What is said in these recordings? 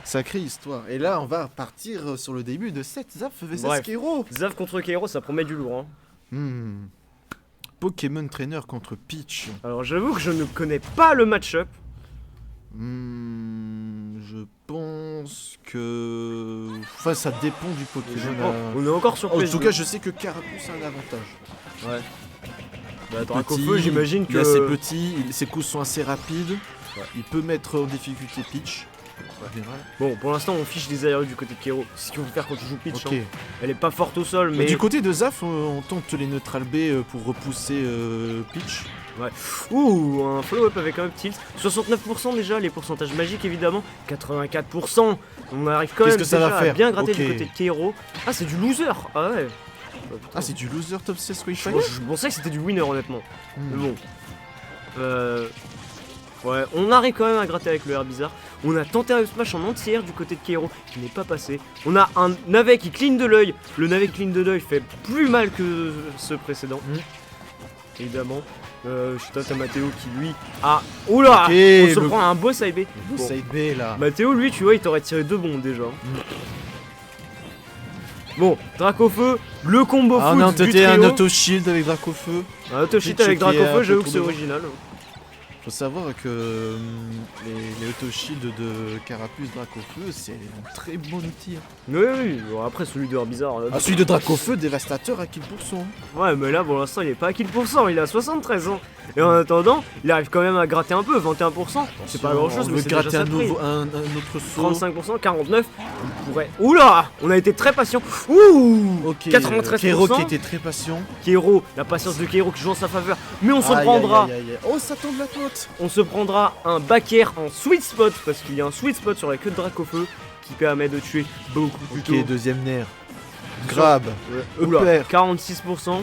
Sacrée histoire. Et là, on va partir sur le début de cette Zaf vs Bref. Kero. Zaf contre Kero, ça promet du lourd. Pokémon Trainer contre Peach. Alors j'avoue que je ne connais pas le match-up. Je pense que... Enfin, ça dépend du Pokémon. On est encore sur En PS2. tout cas, je sais que Carapuce a un avantage. Ouais. Bah, Petit, Dracofeu, j'imagine que... Il est assez petit, ses coups sont assez rapides. Ouais. Il peut mettre en difficulté Peach. Bon, pour l'instant, on fiche des aérieux du côté de Kero. C'est ce qu'il faut faire quand tu joues Peach. Ok. Hein. Elle est pas forte au sol, mais... Du côté de Zaf, on tente les Neutral B pour repousser Peach. Ouh, un follow-up avec un up tilt. 69% déjà, les pourcentages magiques évidemment. 84%. On arrive quand même Qu'est-ce que ça déjà va à faire? bien gratter Ok. du côté de Kero. Ah, c'est du loser. Ah ouais. Ah, c'est du loser top 16 Wi-Fi. Je pensais que c'était du winner honnêtement. Mais bon. Ouais, on arrive quand même à gratter avec le air bizarre. On a tenté un smash en entière du côté de Kero qui n'est pas passé. On a un navet qui cligne de l'œil. Le navet qui cligne de l'œil fait plus mal que ce précédent. Évidemment. T'as Mathéo qui lui a... Oula, Ok, on se prend un beau side B. Le Bon. side B là. Mathéo lui tu vois il t'aurait tiré 2 bombes déjà. Bon, Dracofeu, le combo Ah, foot on a du tenté un trio. auto-shield avec Dracofeu. Un auto-shit Peach avec qui est un Dracofeu, peu j'avoue que c'est tourné. original. Faut savoir que les auto-shields de Carapuce Dracofeu, c'est un très bon outil. Oui, bon, après celui de Herbizarre. Ah, celui de Dracofeu, dévastateur à kill %. Ouais, mais là pour l'instant il est pas à kill %, il est à 73 ans. Et en attendant, il arrive quand même à gratter un peu, 21%. C'est pas grand chose, on mais veut c'est gratter déjà un, ça de prix. un autre saut. 35%, 49%. On pourrait. Oula, on a été très patient. Ouh, Ok, 93%. Kero qui était très patient. Kero, la patience de Kero qui joue en sa faveur. Mais on se Aïe, prendra. aïe, aïe, aïe. Oh, ça tombe la côte. On se prendra un back air en sweet spot parce qu'il y a un sweet spot sur la queue de Dracofeu qui permet de tuer beaucoup plus tôt. Ok, deuxième nerf. Grab. Oula, EPR. 46%,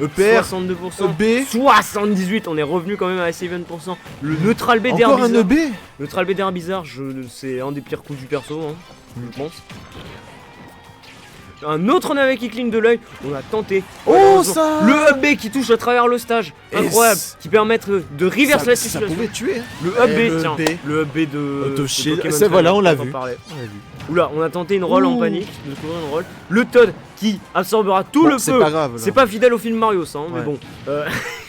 EPR. 62%, EB. 78%, on est revenu quand même à 7%. Le neutral B d'air Encore un bizarre. EB. Neutral B d'air bizarre, c'est un des pires coups du perso, hein, je pense. Un autre navet qui cligne de l'œil, on a tenté. Oh, ça. Le up B qui touche à travers le stage, Et incroyable, qui permet de reverse la Ça situation. pouvait tuer. Hein. Le up Et B, le tiens, B. le up B de Auto-shield. Pokémon Ça, voilà, Trainer, on l'a dont vu. parlait. On l'a vu. Oula, on a tenté une roll en Ouh. panique, de découvrir une roll. Le Toad qui absorbera tout Bon, le c'est feu. pas grave. là. C'est pas fidèle au film Mario ça, hein, mais Ouais. bon.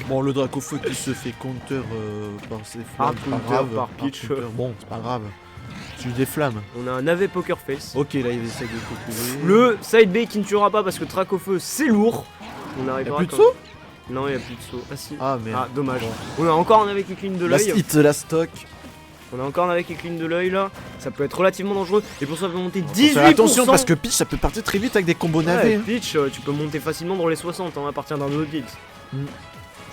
Bon, le Dracofeu qui se fait counter par ses Par flammes, c'est pas counter, grave. par Peach. counter. Bon, c'est pas grave. Tu des flammes. On a un navet poker face. Ok, là il essaie de courir. Le side B qui ne tuera pas parce que Dracofeu c'est lourd. On Y'a arrivera plus de quand- saut. Non, il y a plus de saut. Ah si. Ah merde. Ah, dommage. Bon. On a encore un navet qui cligne de La l'œil. hit, la stock. On a encore un navet qui cligne de l'œil là. Ça peut être relativement dangereux. Et pour ça, on peut monter Faut 18%. faire attention parce que Peach ça peut partir très vite avec des combos navets. Ouais, hein. Peach, tu peux monter facilement dans les 60 hein, à partir d'un autre guild. Mm.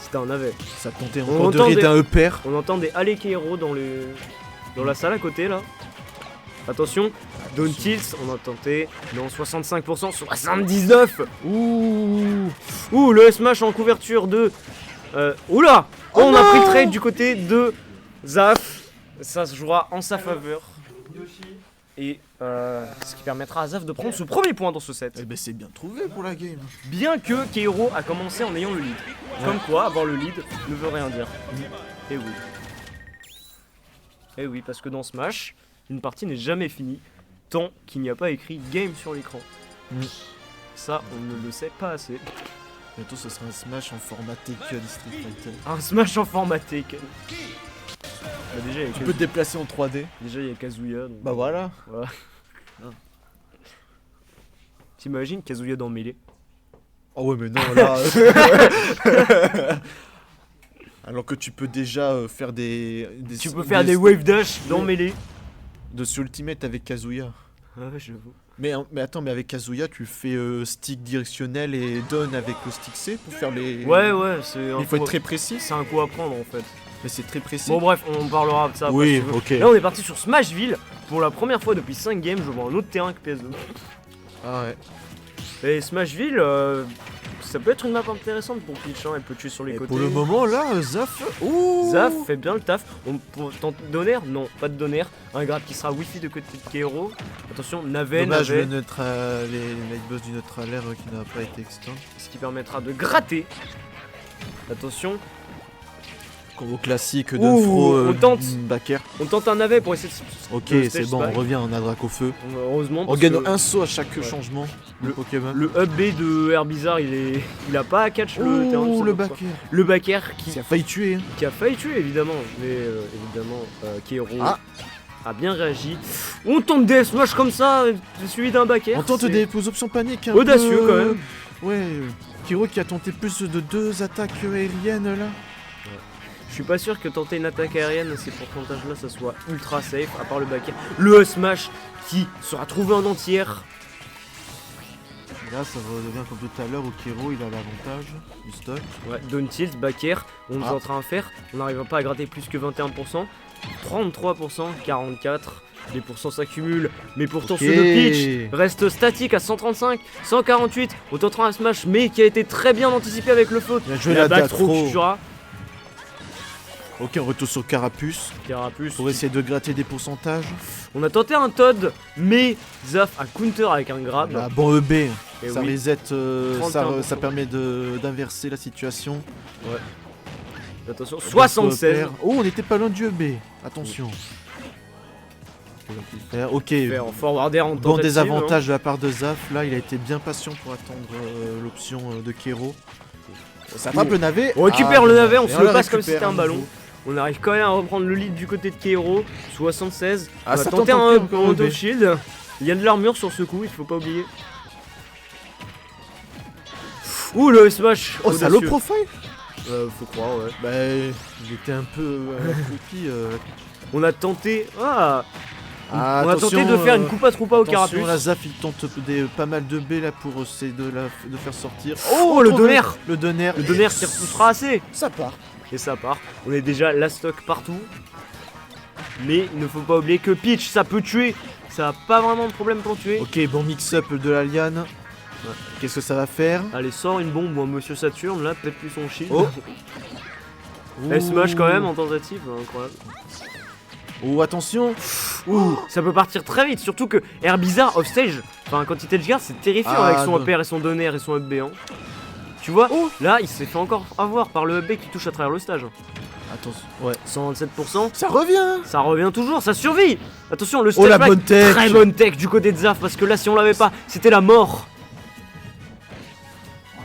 C'était un navet. Ça tentait On encore de entend raid des- d'un EPR. On entend des Alekero dans la salle à côté là. Attention, Down Tilts, on a tenté. Non, 65%, 79%. Ouh, le smash en couverture de. Oula, Oh on a non pris le trade du côté de Zaf. Ça se jouera en sa faveur. Et ce qui permettra à Zaf de prendre ce premier point dans ce set. Eh ben c'est bien trouvé pour la game. Bien que Kero a commencé en ayant le lead. Comme quoi, avoir le lead ne veut rien dire. Et oui. Et oui, parce que dans Smash, une partie n'est jamais finie tant qu'il n'y a pas écrit game sur l'écran. Mm. Ça, on ne le sait pas assez. Bientôt ce sera un smash en format Tekken Street Fighter. Un Smash en format Tekken. Bah déjà, Tu peux te déplacer en 3D. déjà, il y a Kazuya. Donc... Bah voilà. Voilà. T'imagines Kazuya dans Melee? Oh ouais mais non là. Alors que tu peux déjà faire des Tu peux faire des wave dash dans Melee. de ce ultimate avec Kazuya. Ah ouais, j'avoue. Mais attends, mais avec Kazuya, tu fais stick directionnel et down avec le stick C pour faire les. Ouais, c'est un Il faut coup être très précis. C'est un coup à prendre en fait. Mais c'est très précis. Bon bref, on parlera de ça après. Oui, si tu veux. ok. Là on est parti sur Smashville. Pour la première fois depuis 5 games, je vois un autre terrain que PS2. Ah ouais. Et Smashville, ça peut être une map intéressante pour Peach, hein. Elle peut tuer sur les Et côtés. pour le moment là, Zaf. Ouh. Zaf fait bien le taf. On peut tenter donner? Non, pas de donner. Un grade qui sera wifi de côté de Kero. Attention, navet, Dommage navet. les light boss du neutralaire qui n'a pas été extinct. Ce qui permettra de gratter. Attention. Combo classique de Ouh, Fro on tente. Backer. On tente un navet pour essayer de... Ok, le c'est stage bon, on spike. revient, on a Drac au feu. Heureusement, On parce gagne que un saut à chaque Ouais. changement de Pokémon. le up B de Herbizarre, il a pas à catch le terrain. Oh, du le sol, quoi. Backer. Le backer Qui a failli tuer. Hein. qui a failli tuer évidemment, mais évidemment Kero Ah. a bien réagi. On tente des smash comme ça, suivi d'un backer. On tente c'est- des options paniques. Un Audacieux, peu... quand même. Ouais, Kiro qui a tenté plus de 2 attaques aériennes là. Je suis pas sûr que tenter une attaque aérienne à ces pourcentages là ça soit ultra safe, à part le backer. Le smash qui sera trouvé en entière. Et là, ça redevient comme tout à l'heure où Kiro il a l'avantage du stock. Ouais, down tilt, backer, on est Ah. en train de faire. On n'arrivera pas à gratter plus que 21%. 33%, 44%. Les pourcents s'accumulent, mais pourtant Ok. ceux de Peach restent statiques à 135, 148. On tentera un smash, mais qui a été très bien anticipé avec le float. Bien joué La la back Datro. throw Kura. Ok, on retourne sur Carapuce Carapuce. pour essayer de gratter des pourcentages. On a tenté un Todd, mais Zaf a counter avec un grab. Ah, bon EB, Et ça oui. reset, ça 31%. permet d'inverser la situation. Attention, Donc, 76. Oh, on était pas loin du EB. Attention. Ok, Fait en forwarder en bon tentative, désavantage de la part de Zaf. Là, il a été bien patient pour attendre l'option de Kero. Ça attrape Ouh. le navet. On récupère le navet, on et se le le passe comme si récupère c'était un à ballon. nouveau. On arrive quand même à reprendre le lead du côté de Kero. 76. Ah, on va ça tenter tente un encore au auto B. shield. Il y a de l'armure sur ce coup, il faut pas oublier. Ouh, le smash. Oh, ça audacieux. low profile. Faut croire, ouais. Bah, il était un peu creepy. On a tenté. Ah, Ah, on a tenté de faire une coupa troupa au Attention, carapuce. la Zaf il tente pas mal de B là pour essayer de faire sortir. Oh, le trouvé donner. Le donner. Le donner qui repoussera assez. Ça part. Et ça part. On est déjà la stock partout. Mais il ne faut pas oublier que Peach, ça peut tuer. Ça a pas vraiment de problème pour tuer. Ok, bon mix-up de la liane. Qu'est-ce que ça va faire? Allez, sors une bombe ou un Monsieur Saturne, là, pète plus son shield. Oh. Elle smash quand même en tentative, incroyable. Oh, attention. Ouh, ça peut partir très vite, surtout que Herbizarre offstage, enfin quand il edge guard, c'est terrifiant Ah, avec son non. upper et son donner et son up béant. Tu vois, là, il s'est fait encore avoir par le up B qui touche à travers le stage. Attention. Ouais. 127%, Ça revient. ça revient toujours, ça survit. Attention, le Oh, stage la back, bonne tech. très bonne tech du côté de Zaf, parce que là, si on l'avait pas, c'était la mort.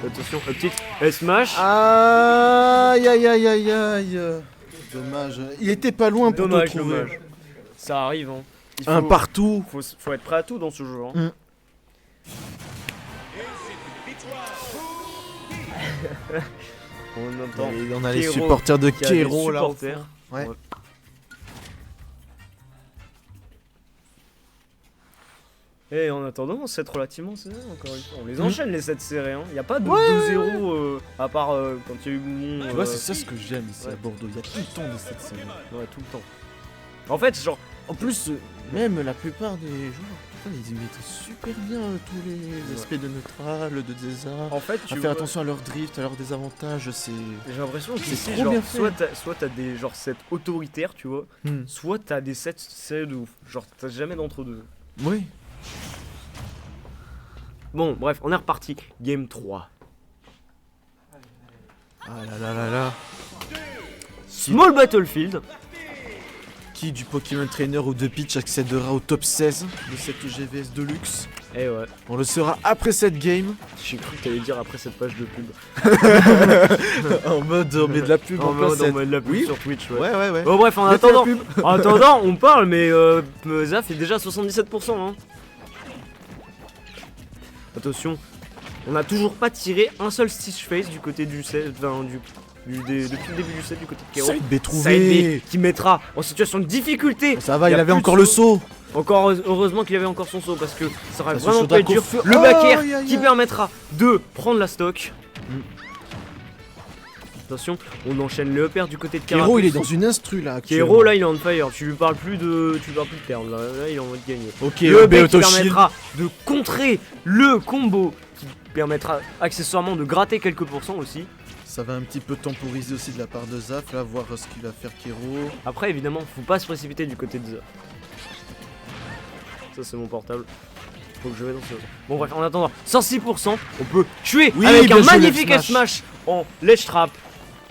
Attention, up tilt, elle smash. Aïe aïe aïe aïe aïe. Dommage. Il était pas loin pour Dommage, te trouver. dommage. Ça arrive, hein. Il Un faut- partout. Faut être prêt à tout dans ce jeu. Hein. On entend. Et on a les Kero supporters de qui a des Kero là. au supporters. fond. Ouais. Ouais. Et en attendant, 7 relativement serré encore une fois. On les enchaîne les 7 serrés. Hein. Y a pas de 2-0 à part quand il y a eu Moumon. Tu vois, c'est ça ce que j'aime ici ouais. à Bordeaux. Il y a tout le temps de cette série. Ouais, tout le temps. En fait, genre, En plus, même la plupart des joueurs, putain, ils maîtrisent super bien tous les aspects de neutral, de désert. en fait, À tu faire vois, attention à leur drift, à leurs désavantages, c'est. j'ai l'impression que c'est ici, trop genre, bien fait. soit t'as des genre sets autoritaires, tu vois, soit t'as des sets serrés de ouf. Genre, t'as jamais d'entre-deux. Oui. Bon, bref, on est reparti. Game 3. Ah là là là là. Small Battlefield. Qui du Pokémon Trainer ou de Peach accédera au top 16 de cette GVS Deluxe? Eh ouais, On le saura après cette game. j'ai cru que t'allais dire après cette page de pub. En mode on met de la pub en, En mode, place. on met de la pub Oui. sur Twitch, ouais. Ouais ouais ouais. Bon, bref, en Mettez la attendant, pub. en attendant, on parle, mais Zaf est déjà à 77%. Hein. Attention, on n'a toujours pas tiré un seul Stitch Face du côté du set, enfin, depuis le début du set du côté de Kero. Side B Side trouvé. B qui mettra en situation de difficulté. Ça va, Y il a avait plus de encore le saut. saut. Encore heureusement qu'il avait encore son saut parce que ça aurait Ça se vraiment saute pas à être dur. coup de feu. Le Oh, backer aïe, aïe, qui aïe. permettra de prendre la stock. Attention, on enchaîne le upper du côté de Carapuce. Kero il est dans une instru là. actuellement. Kero là il est on fire, tu lui parles plus de terme là, il est en mode gagner. Ok, Le B B qui auto shield. permettra de contrer le combo qui permettra accessoirement de gratter quelques pourcents aussi. Ça va un petit peu temporiser aussi de la part de Zaf, là, voir ce qu'il va faire Kero. Après évidemment, faut pas se précipiter du côté de Zaf. Ça c'est mon portable. Faut que je mette dans ce... Bon bref, en attendant, 106%, on peut tuer Oui, avec bien un joué, magnifique ledge smash. smash en ledge trap.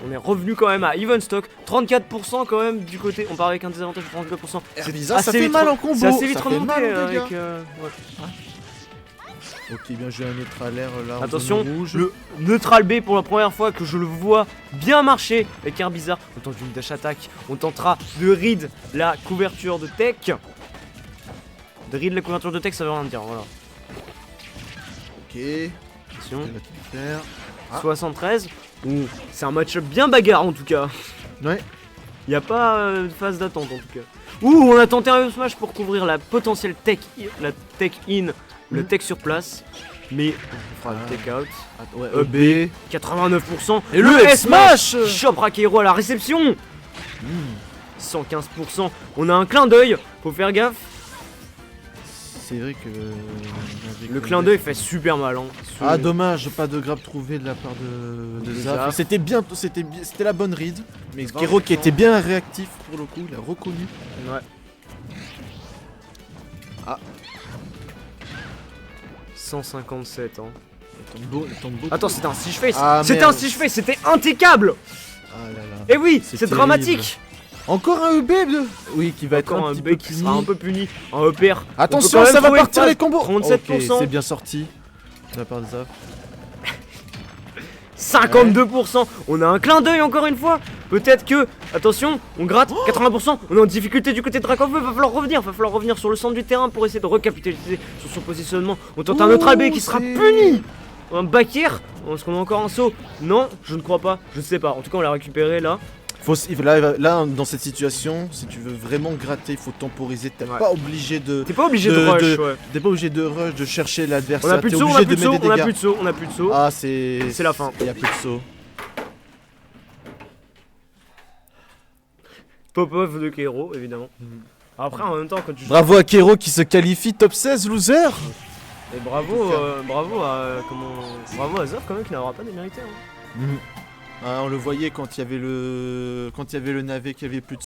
On est revenu quand même à even stock. 34% quand même du côté. On part avec un désavantage de 34%. Herbizarre, ça assez fait vite mal en combo. C'est assez vite ça fait remonté mal aux dégâts. avec. Ouais. Ok, bien joué un neutralaire là. en Attention, zone rouge. le neutral B pour la première fois que je le vois bien marcher avec Herbizarre. On tente une dash attack. On tentera de read la couverture de tech. De read la couverture de tech, ça veut rien dire. Voilà. Ok. Attention. Il va tout faire. Ah. 73. Ouh, c'est un match-up bien bagarre en tout cas. Ouais. Il n'y a pas de phase d'attente en tout cas. Ouh, on a tenté un smash pour couvrir la potentielle tech, la tech in, le tech sur place. Mais on fera le tech out. Ouais, EB, 89%. Et le S-Smash qui chope Rakero à la réception. 115%. On a un clin d'œil, faut faire gaffe. C'est vrai que. Le clin d'œil fait super mal. Hein. Ah, dommage, pas de grab trouvé de la part de Zaf. Zaf. C'était la bonne read. Mais 20%. Kero qui était bien réactif pour le coup, il a reconnu. Ouais. Ah. 157 hein. Il tombe beaucoup. Attends, c'était un siege face. Ah, c'était merde. un siege face, c'était impeccable. Ah là là. Et oui, C'est c'est terrible. dramatique. Encore un EB de... Oui, qui va être Encore un un petit B peu qui puni. sera un peu puni. Un EPR. Attention, On peut quand ça même va trouver partir une les combos. 37%. Ok, c'est bien sorti de la part de Zaf. 52%. On a un clin d'œil encore une fois. Peut-être que, attention, on gratte 80%. On est en difficulté du côté de Dracofeu. Va falloir revenir sur le centre du terrain pour essayer de recapitaliser sur son positionnement. On tente un neutral B qui sera c'est- puni. Un back air. Est-ce qu'on a encore un saut? Non, je ne crois pas. Je ne sais pas. En tout cas, on l'a récupéré là. Là, dans cette situation, si tu veux vraiment gratter, il faut temporiser. T'es Ouais. pas obligé de. T'es pas obligé de, De- rush. de- Ouais. T'es pas obligé de rush, de chercher On l'adversaire. a plus de T'es saut, on a obligé plus de saut, mettre des on a dégâts. plus de saut, on a plus de saut. Ah, c'est. C'est la fin. Il y a plus de saut. Pop-off de Kero, évidemment. Après, en même temps, quand tu Bravo à Kero qui se qualifie top 16, loser. Et bravo, bravo à Zaf quand même qui n'aura pas démérité. Hein. Ah, on le voyait quand il y avait le navet qui avait plus de